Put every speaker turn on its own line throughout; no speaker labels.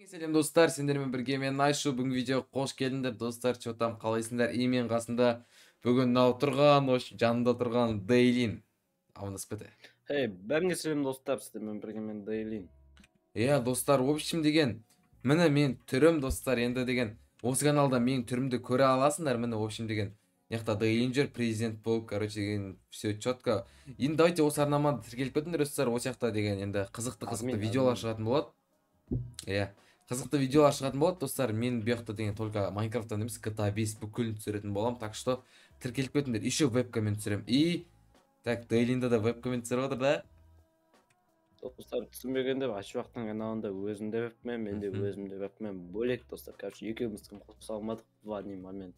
Selam dostlar, сендермен бірге мен Айшу. Бүгін видео қош келдіңдер достар. Чотам қалайсыңдар? Мен қасында бүгін отырған, жанында тұрған Дейлин. Амандаспады.
Бәріңе сәлем достар, сіздермен бірге мен Дейлин.
Достар, в общем деген, міне мен түрім достар, енді деген, осы каналда менің түрімді көре аласыңдар. Міне в общем деген, яқта Дейлин жүр, президент болып, короче деген, все четко. Енді давайте осы арнамада тіркеліп кетіңдер достар. Осы жақта деген енді қызықты видеолар шығатын болады. Қызықты видеолар шығатын болады достар. Мен бұяқта деген только Майнкрафттан емес, GTA 5 бүкілін түсіретін болам. Так что тіркеліп кетіңдер. Еще вебкамен түсірем. И так, Дейлинда да вебкамен түсіріп отыр да.
Достар, түсінбегенде Ашуақтың каналында өзімде вебкамен, менде өзімде вебкамен бөлек достар. Короче, екеуміздің қоса алмадық в один момент.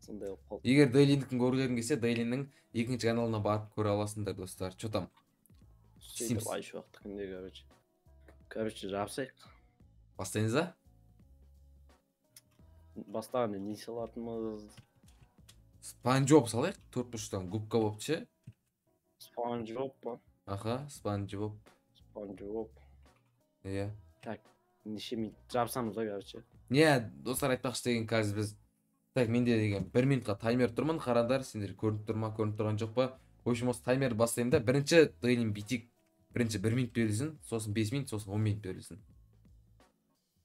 Сондай болып қалды.
Егер Дейлиндікін көргілерің келсе, Дейлиннің екінші каналына барып көре аласыңдар достар. Че там?
Сөйтіп Ашуақтықында короче, жапсайық.
Бастайыңыз да?
Бастағанда не салатынымыз?
Спанч Боб салайық. 4.5-тан губка болып ше.
Спанч Боб па?
Аха, Спанч Боб.
Спанч Боб. Так, неше минут жапсамыз да, короче.
Достар, айтпақшы деген қазір біз. Так, менде деген 1 минутқа таймер тұрмын. Қарандар, сендер көрініп тұрма, көрініп тұрған жоқ па? В общем, осы таймерді бастаймын да. Бірінші Дейлин битик. Бірінші 1 минут берілсін, сосын 5 минут, сосын 10 минут берілсін.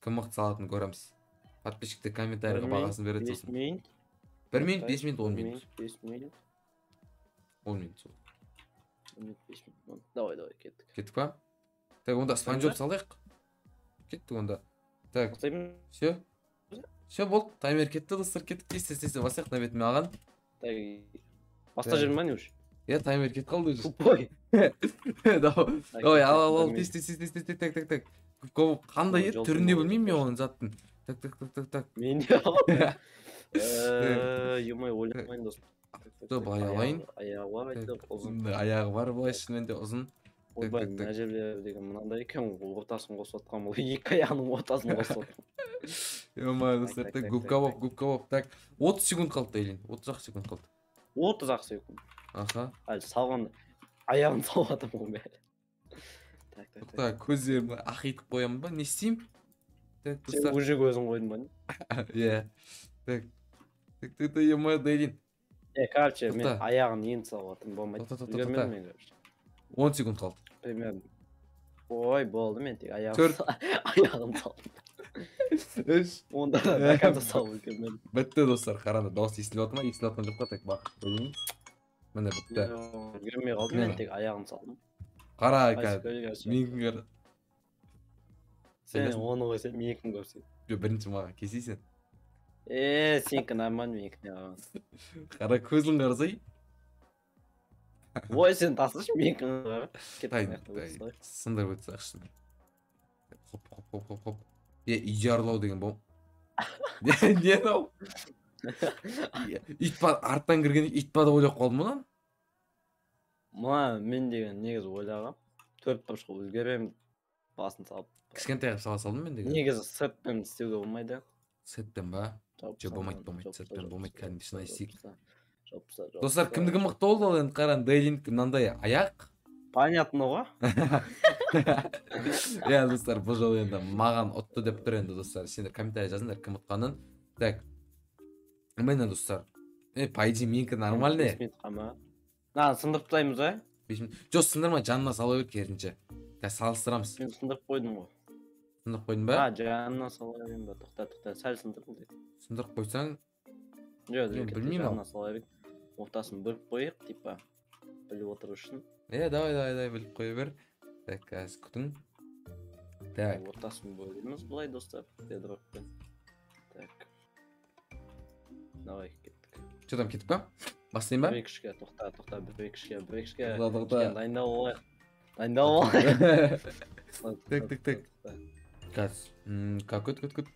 Кім мықты салатынын көреміз. Подписчикті комментарийға бағасын береді сосын. 1 минут, 5 минут, 10 минут.
5 минут.
10 минут сол.
10 минут, 5 минут. Давай, кеттік.
Кеттік па? Так, онда Спанч Боб салайық. Кеттік онда. Так, все. Все болды, таймер кетті достар, кеттік. Тез басайық на бетіме алған.
Баста жүрмін ба не уж?
Таймер кетіп қалды уже.
Тупой.
Давай, ал, тез. Так. Қандай еді? Түрінде білмеймін мен оның заттың. Так.
Мен де Емай ойламайын достар.
Стоп, аялайын.
Аяғы бар айтып, ұзын.
Аяғы бар былай шынымен де ұзын.
Ойбай, мына жерде деген мынандай екен, ортасын қосып отқан бұл. Екі аяғының ортасын қосып отқан.
Емай достар, так, губка боп. Так, 30 секунд қалды Дейлин. 30 секунд қалды.
30 секунд.
Аха.
Әлі салғанда аяғын салғатым ол бәрі.
Так, көздерімді ақитып қоямын ба? Не істеймін?
Сен уже көзін қойдың ба не?
Так, емай Дейлин.
Короче, мен аяғын енді салғатым болмайды. Үлгермедім мен, короче.
10 секунд қалды.
Примерно. Ой, болды, мен тек аяғын салдым. Онда да қанша салып үлгермедім.
Бітті достар, қараңдар, дауыс естіліп отыр ма? Естіліп отқан жоқ па? Так, бақ. Міне бітті.
Үлгермей қалдым, мен тек аяғын салдым.
Қара менің қара.
Сен оны қойса, менікін көрсен.
Бірінші маған кесейсен.
Сенікі нормально, менікі не қаған.
Қара көзің қарасай.
Ой, сен тасыш, менікін
қара. Сындыр өтсі ақшын. Хоп. Идеарлау деген бом. Не нау? Итпа, арттан кірген итпа да ойлап қалдым мұнан?
Мұна мен деген негізі ойлағам. 4 бұрышқа өзгерем, басын салып.
Кішкентай сала салдым мен деген.
Негізі сетпен істеуге болмайды.
Сеттен ба? Болмайды, сеттен болмайды, кәдімгі шынай істейік.
Жопса.
Достар, кімдігі мықты болды ол енді қаран, Дейлиндікі мынандай аяқ.
Понятно ғой.
Достар, бұл жолы енді маған ұтты деп тұр енді достар. Сендер комментарий жазыңдар кім ұтқанын. Так. Мені достар. По идее, менікі нормальный.
5 минут қама. Сындырып тастаймыз, а?
Жоқ, сындырма, жанына сала бер керінше. Салыстырамыз.
Мен сындырып қойдым ғой.
Сындырып қойдың ба?
Жанына сала берейін ба? Тоқта, сәл сындырдым деді.
Сындырып қойсаң?
Жоқ, жанына сала берейін. Ортасын бөліп қойық, типа, біліп отыру үшін.
Давай, біліп қойы бер. Так, қазір күтің. Так.
Ортасын бөлеміз бұлай, достар. Бедрокпен. Так. Давай, кеттік.
Че там кетіп па? Бастайын ба?
Бір екішке, тоқта, бір екішке.
Тоқта.
Дайындау болайық.
Так. Каз. Күт.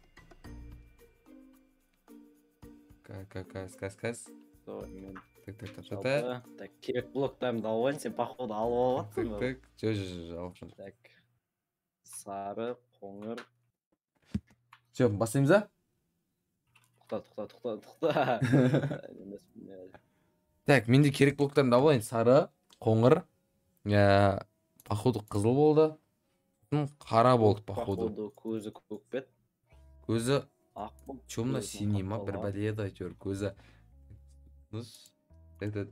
Каз.
Так, керек блоктарымды алып алайын, сен походу алып алып жатсың ба?
Жоқ, алып жатырмын.
Так. Сары, қоңыр.
Все, бастаймыз ба?
Тоқта.
Так, менде керек блоктарымды алып алайын. Сары, қоңыр. Походу қызыл болды. Қара болды походу.
Көзі көк бет.
Көзі
Ақ болды.
темно-синий ма бір бәле еді әйтеуір көзі.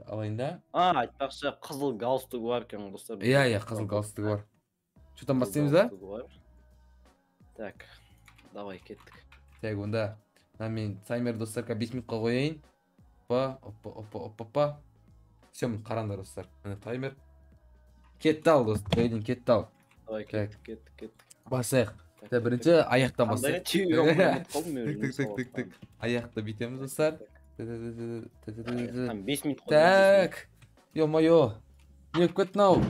Алайын да.
Айтпақшы қызыл галстугы бар екен достар.
Иә, қызыл галстугы бар. Что-то бастаймыз ба?
Так, давай кеттік.
Так, онда мен таймер достарға 5 минутқа қояйын. Опа. Все, қараңдар достар. Міне таймер. Кетті ал достар, трейдинг кетті ал.
Давай кеттік.
Басайық. Бірінші аяқтан басайық.
Тік.
Аяқты бітеміз достар.
5 минут қой.
Так. Ё-моё. Не кеттің ау.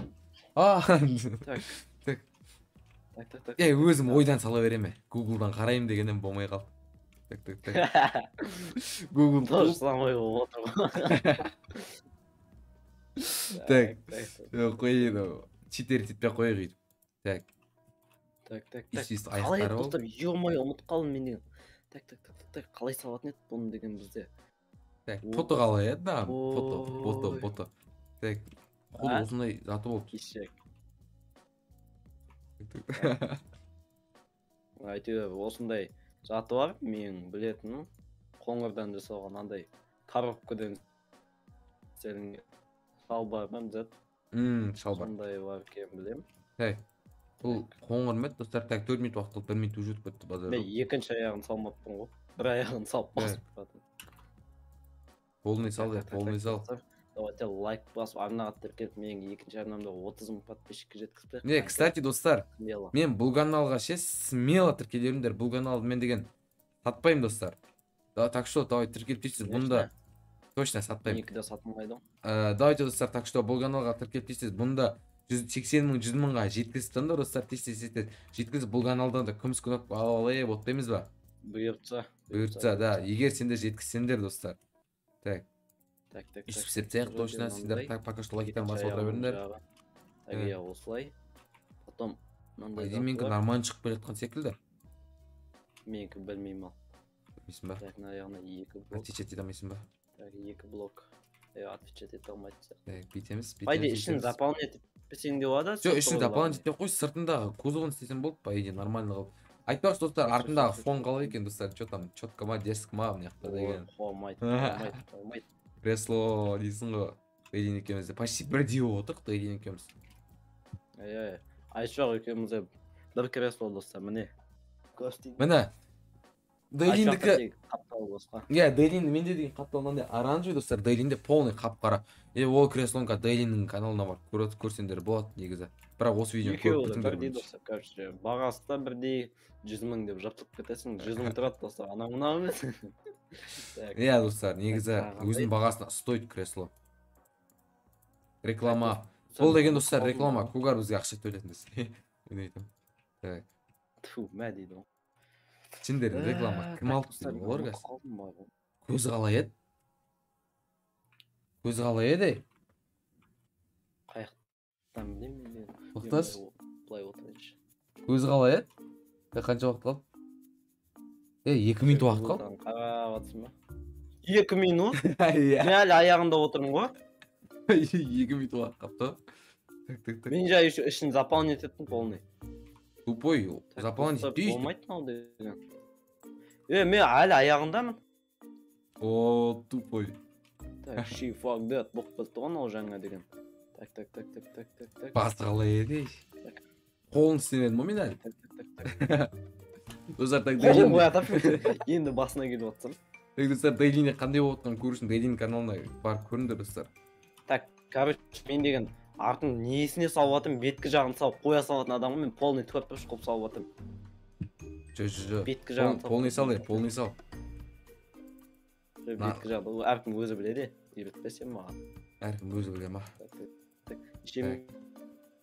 Так.
Өзім ойдан сала береме. Google'дан қарайым дегеннен болмай қалды. Так. Google
тоже самое отыр.
Так. Қойын. Читер тетпей қойық үйді. Так. Естейсіз аяқтары ол.
Достар, ё-моё, ұмытып қалдым мен деген. Так. Қалай салатын еді бұны деген бізде?
Так, фото қалай еді да? Фото. Так. Қол осындай заты болды.
Кешек. Әйтеуір осындай заты бар, мен білетінім. Қоңырдан жасалған андай коробкадан істелінген шалбар бар зат.
Шалбар.
Сондай бар екен білем.
Так. Бұл қоңыр ма еді достар? Так, 4 минут уақыт 1 минут уже өтіп кетті базар.
Мен екінші аяғын салмаппын ғой. Бір аяғын салып басып жатырмын.
Полный сал.
Давайте лайк басып арнаға тіркеліп менің екінші арнамда 30 мың подписчикке жеткізіп.
Не, кстати, достар, мен бұл каналға смело тіркелеріңдер. Бұл каналды мен деген сатпаймын достар. Так что, давай тіркеліп дейсіз. Бұнда точно сатпаймын.
Менікі де сатылмайды.
Давайте достар, так что бұл каналға тіркеліп дейсіз. Бұнда 80 мың, 100 мыңға жеткізіп достар, жеткізіп бұл каналдан да күміс кнопка алып отпаймыз ба?
Бұйыртса,
да. Егер сендер жеткізсеңдер достар. Так.
Так.
Септсек точно, сендер так пока что лайктан басып отыра беріңдер.
Так, я осылай. Потом
Айди менікі нормально шығып келетқан секілді.
Менікі білмеймін ал.
Білмейсің ба?
Так, наверное, 2 блок.
Отвечать ете алмайсың ба?
Так, 2 блок. Отвечать ете алмайды.
Так, битеміз.
По идее, ішін заполнять етпесең де болады.
Жоқ, ішін заполнять етпей қой, сыртындағы кузовын істесең болды, по идее, нормально қылып. Айтпақшы достар, артындағы фон қалай екен достар, что там, четко ма, дерзко ма, мынаяқта деген.
Қоймайды.
Кресло дейсің ғой, Дейдин екеумізде почти бірдей отырық, Дейдин екеуміз.
Айшуақ екеумізде бір кресло достар, міне.
Міне, Дейдиндікі...
Қаптал босқа.
Дейдинді менде деген қаптал мынандай оранжевый достар, Дейдинде полный қап-қара. Ол креслонға Дейдиннің каналына бар, көрсеңдер болады негізі. Бірақ осы видеоны көріп
кетіңдер. Бірдей достар, короче, бағасы да бірдей 100 мың деп жыртылып кетесің, 100 мың тұрады достар, ана-мына емес.
Достар, негізі өзінің бағасына стоит кресло. Реклама. Бұл деген достар реклама, Кугар бізге ақша төлетіндіз.
Тфу, мә дейді ол.
Сендердің реклама кім алып дейді олар қас? Көзі қалай еді? Көзі қалай еді?
Қаяқтан білемін мен.
Тоқтас?
Бұлай отырайыншы.
Көзі қалай еді? Қанша уақыт қалды? 2 минут уақыт қалды?
Қарап атсың ба? 2 минут? Мен әлі аяғында отырмын ғой.
2 минут уақыт қалды.
Мен жай ішін заполнить еттім полный.
Тупой, заполнить етпейші.
Болмайды мынау деген. Мен әлі аяғындамын.
О, тупой.
Так, she fuck that. Болып кетті ғой ол жаңа деген. Так.
Басы қалай еді? Қолын істемедім ғой мен әлі. Достар, так Дейдин.
Енді басына келіп отырсың.
Достар, Дейдинде қандай болып отқан көрсін, Дейдин каналына барып көріңдер достар.
Так, короче, мен деген артын несіне салып атым, беткі жағын салып қоя салатын адамға мен полный төртбұрыш қылып салып атым. Беткі жағын салып.
Полный сал.
Беткі жағын, әркім өзі біледі, үйретпесем маған.
Әркім өзі біле ма?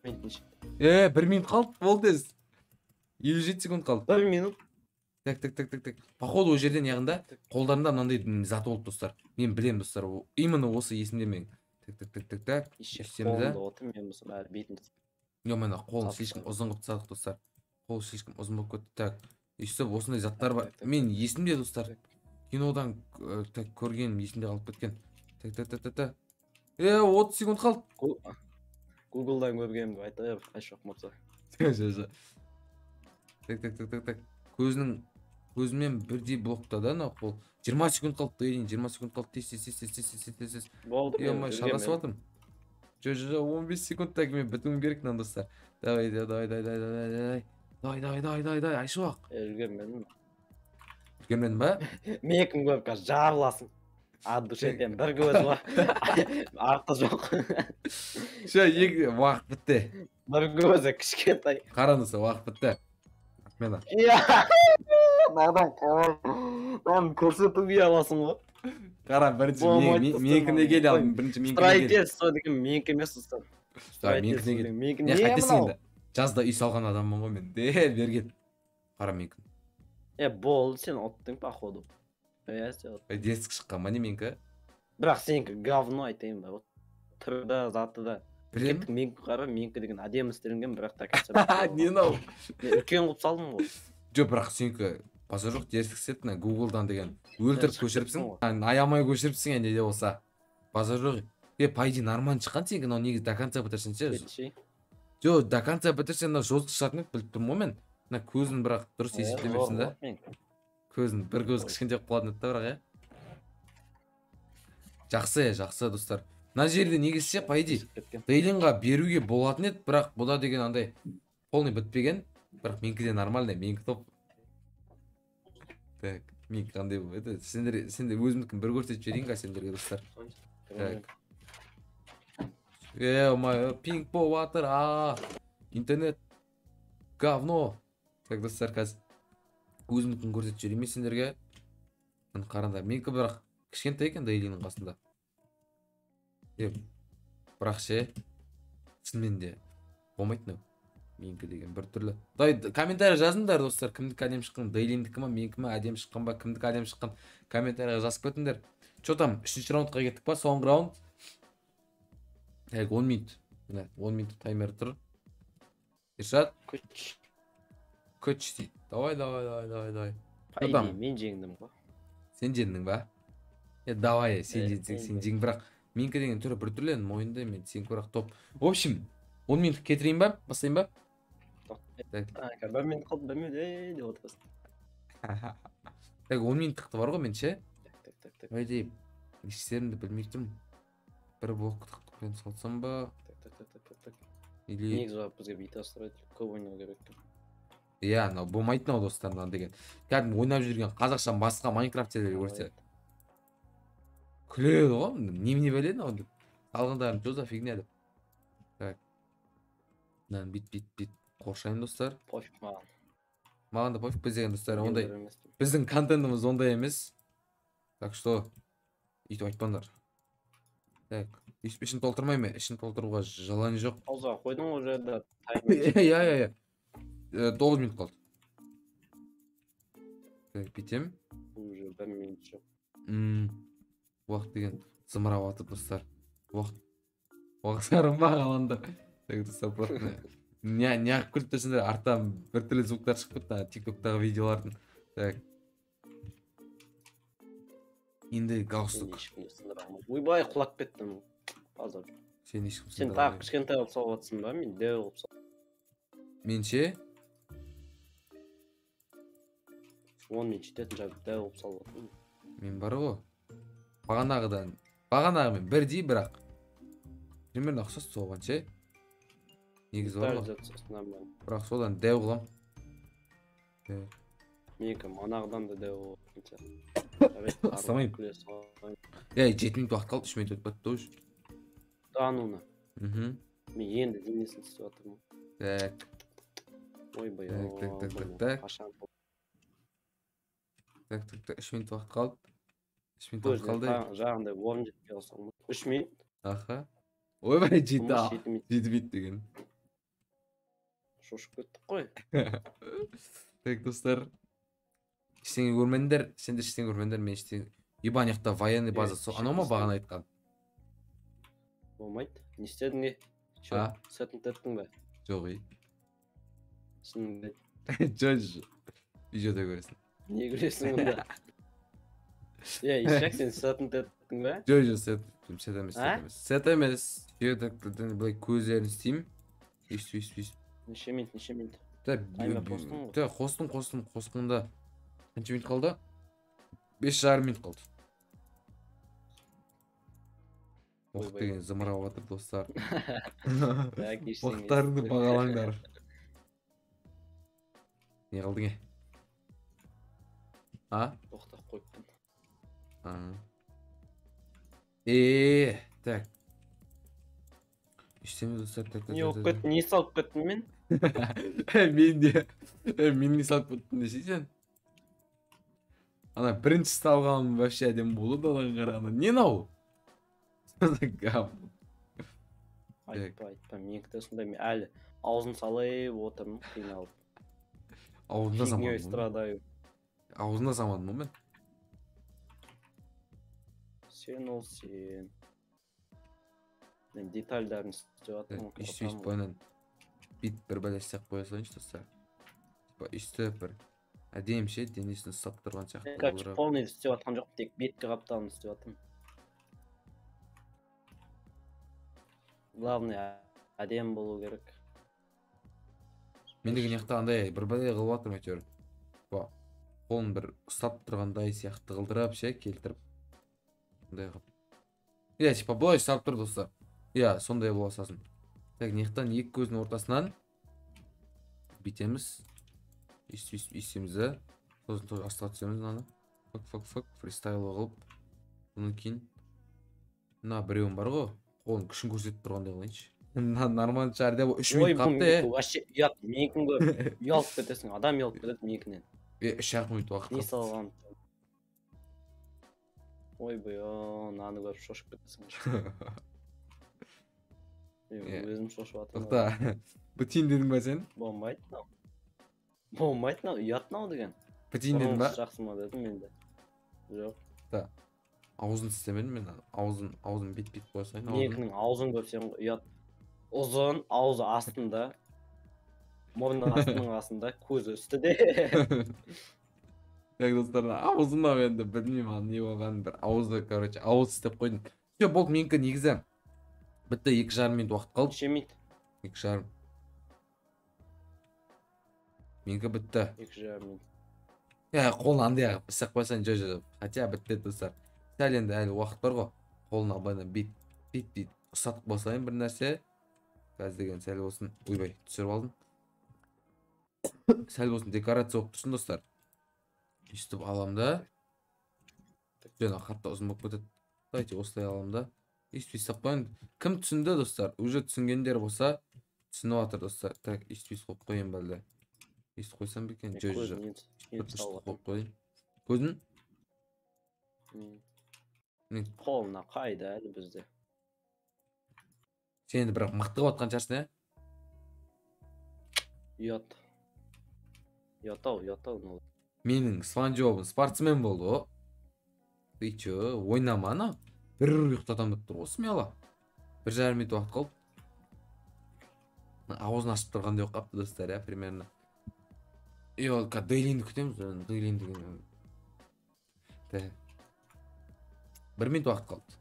Неше?
1 минут қалды, болды ез. 57 секунд қалды.
1 минут.
Так. Походу о жерден яғында қолдарында мынандай заты болды достар. Мен білем достар, именно осы есімде мен. Так.
Қолында отыр, мен болсам әрі бетімді.
Мені қолын слишком ұзын қылып тастадық достар. Қол слишком ұзын болып кетті. Так. Естіп, осындай заттар бар. Мен есімде достар. Кинодан көрген есімде қалып кеткен. Так. 30 секунд қалды.
Google'дан көргенімді айтайық, қайшық мұрса.
Жо. Так. Көзіммен бірдей блокта да мына қол. 20 секунд қалды дейін, 20 секунд қалды. Тез.
Болды.
Ема шарасып жатырмын. Жо, 15 секундта мен бітуім керек мына достар. Давай. Айшуақ.
Үлгермедім.
Үлгермедің ба?
Мен кім көріп қазір жарыласың. От души тем бір көз бар. Арты жоқ.
Ша, уақыт бітті.
Бір көзі кішкентай.
Қараңыздар, уақыт бітті. Мені.
Надан көрсетуге аласың ғой.
Қара, бірінші менікіне кел алдым. Бірінші менікіне кел.
Строительство деген менікі емес ұстан.
Менікіне кел. Не қайтесің енді? Жазда үй салған адаммын ғой мен. Берген. Қара менікін.
Болды, сен оттың походу.
Десік шыққан ма не менікі?
Бірақ сенікі говно айтайын ба. Түрі да, заты да.
Білем?
Менікі қара, менікі деген әдемі істелінген, бірақ та кәсіп.
Не нау?
Үлкен қылып салдым ғой.
Жоқ, бірақ сенікі базар жоқ десік сетіні Google'дан деген өлтіріп көшіріпсің. Аямай көшіріпсің не де болса. Базар жоқ. По идее нормально шыққан сенікі, но негізі до конца бітірсін ше. Жоқ, до конца бітірсен мына жолсыз шығатынын біліп тұрмын ғой мен. Мына көзін бірақ дұрыс есептемепсің да. Көзін бір көз кішкентай қылып қалатын еді бірақ Жақсы достар. Мына жерде негізі ше, по идее Дейлинға беруге болатын еді, бірақ бұда деген андай полный бітпеген. Бірақ менікі нормальный, менікі топ. Так, менікі қандай бұл? Сендер өзімдікін бір көрсетіп жіберейін ға сендерге достар. Так. Пинг болып жатыр, интернет говно. Так, достар, қазір өзімдікін көрсетіп жіберейін сендерге. Қараңдар, менікі бірақ кішкентай екен Дейлиннің қасында. Бірақ ше, шынымен де болмайды мынау. Менікі деген бір түрлі. Комментария жазыңдар достар, кімдікі әдем шыққан, Дейлиндікі ма, менікі ма әдем шыққан ба, кімдікі әдем шыққан, комментарияға жазып кетіңдер. Че там, 3-ші раундқа кеттік па, соңғы раунд. Так, 10 минут. 10 минут таймер тұр. Ершат? Көч дейді. Давай.
Мен жеңдім ғой.
Сен жеңдің ба? Давай, сен жең, бірақ менікі деген түрі бір түрлі, мойынды мен сен көрақ топ. В общем, 10 минут кетірейін ба? Бастайын ба?
Бір минут қалды, бір минут деп отырсың.
Так, 10 минуттықты бар ғой мен ше? Ой дейіп, не істерімді білмейтім. Бір блоктықты қойын салсам ба?
Негізі бізге бита строить, көп ойнау керек.
Мынау болмайды мынау достарымнан деген. Кәдімгі ойнап жүрген қазақша басқа Майнкрафт сервері көрсе. Күледі ғой, немене біледі мынау? Алғандарын жоза фигня деп. Так. Бит қоршайын достар.
Пофиг маған.
Маған да пофиг, біз деген достар, ондай. Біздің контентіміз ондай емес. Так что, үйтіп айтпаңдар. Так, ішін толтырмай ма? Ішін толтыруға жаланы жоқ.
Пауза қойдың ол жерде.
9 минут қалды. Так, битем.
Уже 1 минут жоқ.
Уақыт деген зымырап атып достар. Уақыттарым ба қаландар. Так, достар, просто неғып күліп тұрсыңдар, арттан бір түрлі звуктар шығып кетті тиктоктағы видеолардың. Так. Енді галстук.
Ойбай, құлап кеттім. Азап.
Сен ешкім
сен тағы кішкентай қылып салып жатсың ба? Мен дәу қылып салып.
Мен ше?
10 минут жететін жағы дәу қылып салып жатсың.
Мен бар ғой. Бағанағымен бірдей, бірақ примерно ұқсас соған ше? Негізі бар ғой. Бірақ содан дәу қылам.
Менікі манағыдан да дәу қылам.
Астамайым. 7 минут уақыт қалды, 3 минут өтіп бітті уже.
Дануна. Мен енді денесін істеп жатырмын.
Так.
Ойбай.
Так. 3 минут уақыт қалды. 3 минут уақыт қалды.
Жағында орын жетпей қалсам. 3 минут.
Аха. Ойбай, 7 минут деген.
Шошып кеттік қой.
Так, достар. Ештеңе көрмендер, сендер ештеңе көрмендер, мен ештеңе. Ебанияқта военный база, анау ма бағана айтқан?
Болмайды. Не істедің е? Сәтін тәттің бе?
Жоқ ей.
Шыныңды
айт. Жоқ. Видеода көресің.
Не көресің онда? Ешек сен сәтін тәттің бе?
Жоқ, сәт емес. Сәт емес. Видеода былай көздерін істеймін. Өйстіп.
Неше минут?
Таймер
қостың ғой?
Қосқанда қанша минут қалды? 5,5 минут қалды. Уақыт деген зымырап жатыр достар. Уақыттарыңды бағалаңдар. Не қалдың е?
Тоқтап қойыппын.
Так. Ештеме достар.
Не болып кеттің? Не салып кеттің мен?
Мен не салып кеттім десейсен. Ана бірінші салғаным вообще әдем болды одан қарағанда. Не нау?
Айтпа, менікі де сондай, мен әлі аузын салып отырмын, қиналып.
Аузында
Фигнёй
самадым.
страдаю.
Аузында самадым мен.
Сен ол сен. Мен детальдарын істеп жатырмын.
Үсті бойынан бит бір бәлес сақ қоя салайыншы достар. Үсті бір әдемше денесін ұстап тұрған сияқты.
Короче, полный істеп жатқан жоқ, тек беткі қапталын істеп жатырмын. Главное, әдем болу керек.
Мен деген яқта андай бір бәле қылып жатырмын әйтеуір. Қолын бір ұстап тұрғандай сияқты қылдырап ше келтіріп. Сондай қылып. Типа былай ұстап тұр достар. Сондай бола салсын. Так, неқтан екі көздің ортасынан битеміз. Үстемізді. Сосын астыға түсеміз мынаны. Фак, фристайл қылып. Бұны кейін. Мына біреуім бар ғой. Қолын күшін көрсетіп тұрғандай қылайыншы. Нормально шығар деп 3 минут қапты.
Вообще ұят, менікін көріп ұялып кетесің. Адам ұялып кетеді менікінен.
3,5 минут уақыт
Не
қапты.
салған? Ойбай, наны көріп шошып кетесің. Өзім шошып атырмын.
Тоқта, бітейін дедің ба сен?
Болмайды нау, ұят нау деген.
Бітейін дедің ба?
Жақсы ма дедім мен де. Жоқ.
Аузын істемедім мен. Аузын бет-бет қоя сайын.
Менікінің аузын көрсең ұят. Ұзын, аузы астында. Мұрны астының астында, көзі үстіде.
Так, достар, аузыма енді білмеймін не болған бір ауызды, ауыз істеп қойдым. Болды, менікі негізі. Бітті 2,5 минут уақыт қалды.
Неше минут?
2,5. Менікі бітті.
2,5 минут.
Қолын андай пісіп қойсаң жо. Хотя бітті достар. Сәл енді әлі уақыт бар ғой. Қолын абайдан бет ұстатып басайын бір нәрсе. Қазір деген сәл болсын. Ойбай, түсіріп алдым. Сәл болсын декорация болып тұрсын достар. Үстіп алам да. Жаңа қатта ұзын болып кетеді. Дайте осылай алам да. Үстіп қойын. Кім түсінді достар? Уже түсінгендер болса түсініп жатыр достар. Так, үстіп қойып қойын бәлді. Үстіп қойсам бекен. Көзін?
Қолына қайда әлі бізде.
Сен енді бірақ мықты қылып атқан шығарсың,
Ұят. Ұят-ау.
Менің Спанжобым спортсмен болды о. Ты чё, ойнама ана. Бір ұйықтатам деп тұр ғой смело. 1,5 минут уақыт қалды. Аузын ашып тұрғандай болып қапты достар, примерно. Дейлинді күтеміз, дейлинді күтеміз. 1 минут уақыт қалды.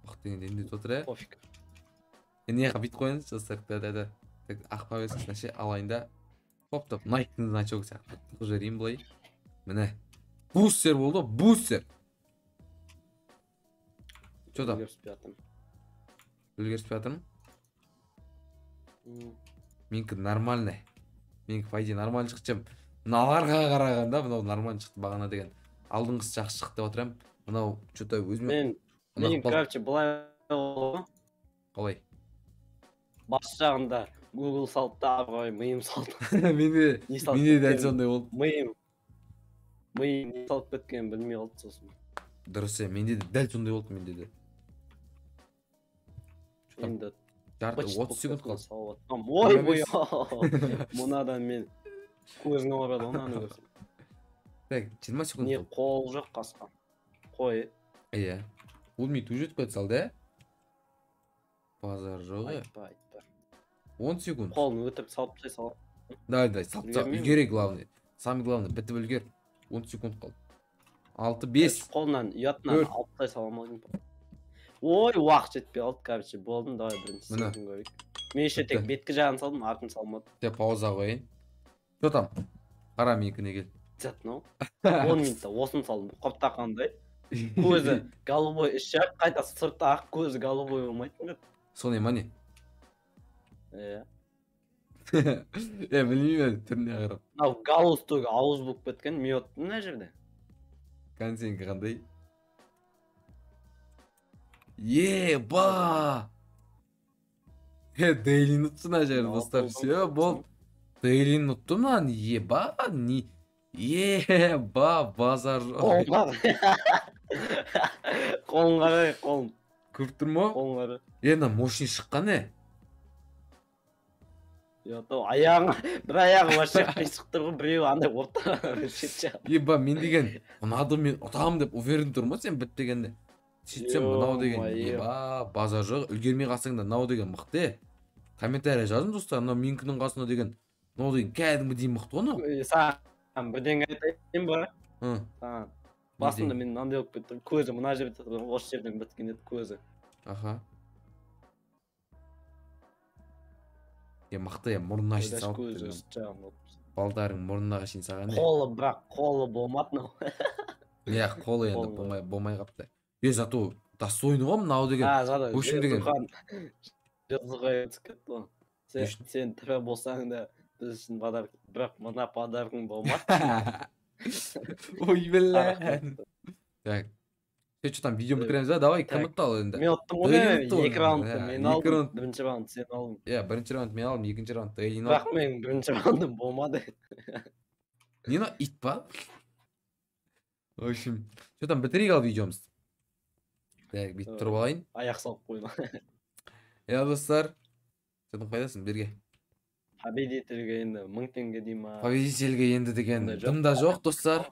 Уақыт дегенде ендет отыр,
Пофиг.
Не қабит қойыңыз, достар, ақ повесткасына ше алайында. Топ, Nike'ның значок сияқты. Құжарайын бұлай. Міне. Бустер болды, бустер. Чо там? Үлгеріспей жатырмын? Менікі нормальный. Менікі пайде нормально шықчым. Мыналарға қарағанда, мынау нормально шықты бағана деген. Алдыңғысы жақсы шықты деп отырам. Мынау что-то өзіме...
Мен, короче, бұлай болды.
Қалай?
Бас жағында Google салды да, ағай, миым салды.
Менде дәл сондай болды.
Миым не салып кеткен білмей қалды сосын.
Дұрыс, менде де дәл сондай болды менде де.
Енді
30 секунд қалды.
Ой, мұнадан мен көзіңе барады, онаны көрсем.
Так, 20 секунд
Не
қалды.
қол жоқ қасқа. Қой.
Ол мен тужет көт салды, Базар жоқ,
Айтпа.
10 секунд.
Қолын өтіп салып тастай салып.
Да, салып үлгере главный. Самый главный, бітіп үлгер. 10 секунд қалды. 6, 5.
Қолынан ұятынан алып тастай салам алдым. Ой, уақыт жетпей қалды, короче, болдым, давай бірінші көрейік. Мен еще тек беткі жағын салдым, артын салмадым.
Деп пауза қойын. Что там? Қара менікіне кел.
Жатно. 10 минутта осын салдым. Қопта қандай. Көзі голубой іш жақ, қайта сыртта ақ көзі голубой болмайтын.
Соны ма не?
Иә.
Білмеймін түріне қарап.
Мынау галстук ауыз болып кеткен, миот мына жерде.
Консенкі қандай? Еба! Дейлин ұттын ажар, достар. Все, бол. Дейлин ұттым lan. Еба! Еба! Базар.
Қолын қарай, қолын.
Көріп тұр ма?
Қолын қарай.
Енді мощный шыққан не?
Аяғың, бір аяғы вообще қисық тұрғы, біреу андай орта шетші.
Еба, мен деген, ұнады мен ұтамын деп уверен тұр ма сен біт дегенде? Сөйтсем, мынау деген, еба, базар жоқ, үлгермей қалсаң да, мынау деген мықты. Комментария жазым достар, мынау менікінің қасына деген, мынау деген кәдімгідей мықты оны.
Саған бірдеңе айтайын ба? Басында мен мынандай болып кетті, көзі мына жерде тұрған, осы жерден біткен еді көзі.
Аха. Мықты, мұрнына шейін салып. Балдарың мұрнына шейін саған.
Қолы, бірақ қолы болмады.
Қолы енді болмай қапты. Зато достойны ғой мынау деген. Өшім деген.
Жазуға етіп кетті. Сен тірі болсаң да біз үшін подарок, бірақ мына подаркың болмады.
Ой, блядь. Так. Sen что там видео бітіреміз ба? Давай, комментті ал енді.
Мен ұттым ғой, 2 раундты мен алдым, бірінші раунд сен алдың.
Бірінші раунд мен алдым, екінші раунд Дейлин
алдым. Бірақ мен бірінші раундым болмады.
Не на ит па? В общем, что там бітірейік ал видеомызды. Так, бүйтіп тұрып алайын.
Аяқ салып қойдым.
Достар, сен қайдасың берге?
Победительге енді 1000 теңге дей ма?
Победительге енді деген дымда жоқ, достар.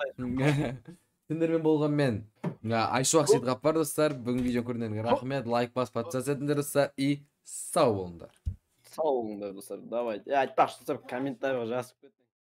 Сендермен болған мен Айшуақ Сейітғапар, достар. Бүгін видео көргендеріңізге рахмет. Лайк басып, подписаться етіңдер, достар. И сау болыңдар.
Сау болыңдар, достар. Давайте. Айтпақшы, достар, комментарийға жазып кет.